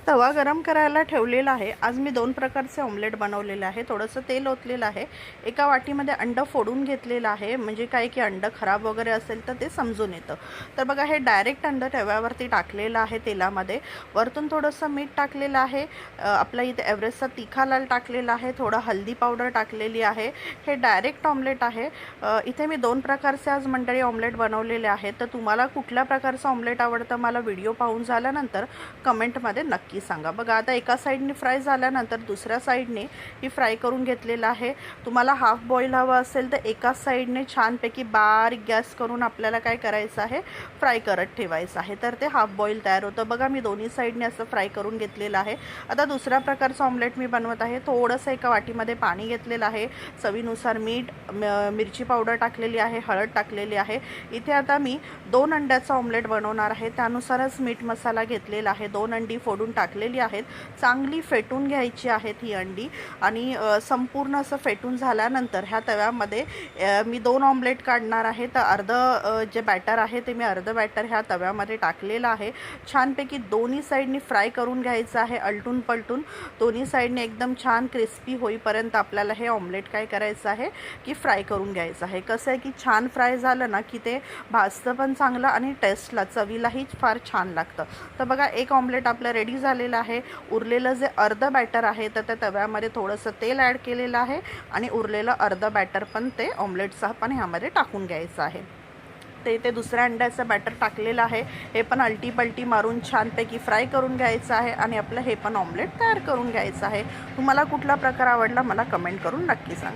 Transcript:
तवा गरम करायला ठेवलेला आहे। आज मी दोन प्रकारचे ऑमलेट बनवलेले आहे। थोडंसं तेल ओतलेलं आहे। एका वाटीमध्ये अंड फोडून घेतलेलं आहे, म्हणजे काय की अंड खराब वगैरे असेल तर ते समजून येतं। तर बघा, हे डायरेक्ट अंड तव्यावरती टाकलेलं आहे तेलामध्ये। वरतून थोडंसं मीठ टाकलेलं आहे, आपला इथे एव्हरेस्टचा तिखा लाल टाकलेला आहे, थोडं हल्दी पावडर टाकलेली आहे। हे डायरेक्ट ऑमलेट आहे। इथे मी दोन प्रकारचे आज मंडळी ऑमलेट बनवलेले आहेत। तर तुम्हाला कुठल्या प्रकारचं ऑमलेट आवडतं मला व्हिडिओ पाहून झाल्यानंतर कमेंटमध्ये नक्की सांगा। बघा, आता एका साईडने फ्राय झाल्यानंतर दुसऱ्या साईडने ही फ्राय करून घेतलेलं आहे। तुम्हाला हाफ बॉईल हवं असेल तर एका साईडने छानपैकी बारीक गॅस करून आपल्याला काय करायचं आहे, फ्राय करत ठेवायचं आहे, तर ते हाफ बॉईल तयार होतं। बघा, मी दोन्ही साईडने असं फ्राय करून घेतलेलं आहे। आता दुसऱ्या प्रकारचं ऑमलेट मी बनवत आहे। थोडंसं एका वाटीमध्ये पाणी घेतलेलं आहे, चवीनुसार मीठ, मिरची पावडर टाकलेली आहे, हळद टाकलेली आहे। इथे आता मी 2 अंड्याचं ऑमलेट बनवणार आहे, त्यानुसारच मीठ मसाला घेतलेला आहे। 2 अंडी फोडून टाकलेली आहेत, चांगली फेटून घ्यायची आहेत ही अंडी। आणि संपूर्ण असं फेटून झाल्यानंतर ह्या तव्यामध्ये मी 2 ऑमलेट काढणार आहे। तर अर्ध जे बॅटर आहे ते मी अर्ध बॅटर ह्या तव्यामध्ये टाकलेलं आहे। छानपैकी दोन्ही साईडनी फ्राय करून घ्यायचं आहे, अलटून पलटून दोन्ही साईडने एकदम छान क्रिस्पी होईपर्यंत आपल्याला हे ऑमलेट काय करायचं आहे की फ्राय करून घ्यायचं आहे। कसं आहे की छान फ्राय झालं ना की ते भाजतं पण चांगलं आणि टेस्टला चवीलाही फार छान लागतं। तर बघा, एक ऑमलेट आपलं रेडी झालेलं आहे। उरलेलं जे अर्ध बॅटर आहे तर त्या तव्यामध्ये थोडंसं तेल ॲड केलेलं आहे आणि उरलेलं अर्ध बॅटर पण ते ऑमलेटचं पण ह्यामध्ये टाकून घ्यायचं आहे। ते दुसऱ्या अंड्याचं बॅटर टाकलेलं आहे, हे पण अलटी पलटी मारून छानपैकी फ्राय करून घ्यायचं आहे आणि आपलं हे पण ऑमलेट तयार करून घ्यायचं आहे। तुम्हाला कुठला प्रकार आवडला मला कमेंट करून नक्की सांगा।